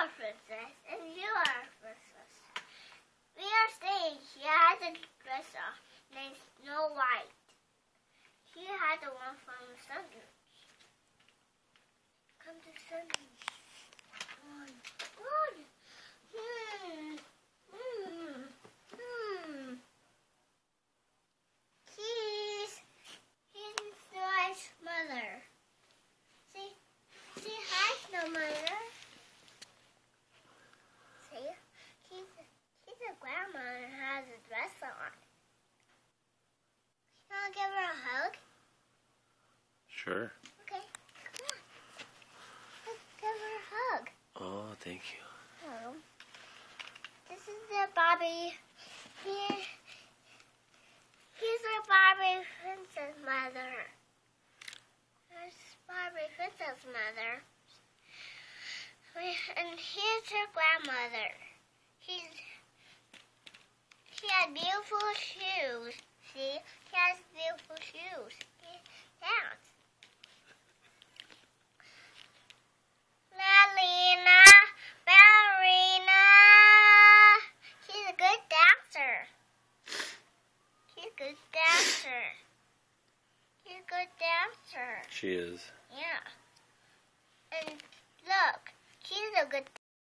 a princess, and you are a princess. We are saying she has a dress on named Snow White. She had the one from the Sunday. Come to Sunday. Run. She's Snow White's mother. See, hi, Snow Mother. See, she's a grandma and has a dress on. You want to give her a hug? Sure. Okay, come on. Let's give her a hug. Oh, thank you. Oh. This is the Barbie. Here's our Barbie Princess Mother. There's Barbie Princess Mother. And here's her grandmother. She has beautiful shoes. See? She has beautiful shoes. Dance. Ballerina, ballerina. She's a good dancer. She's a good dancer. She's a good dancer. She is.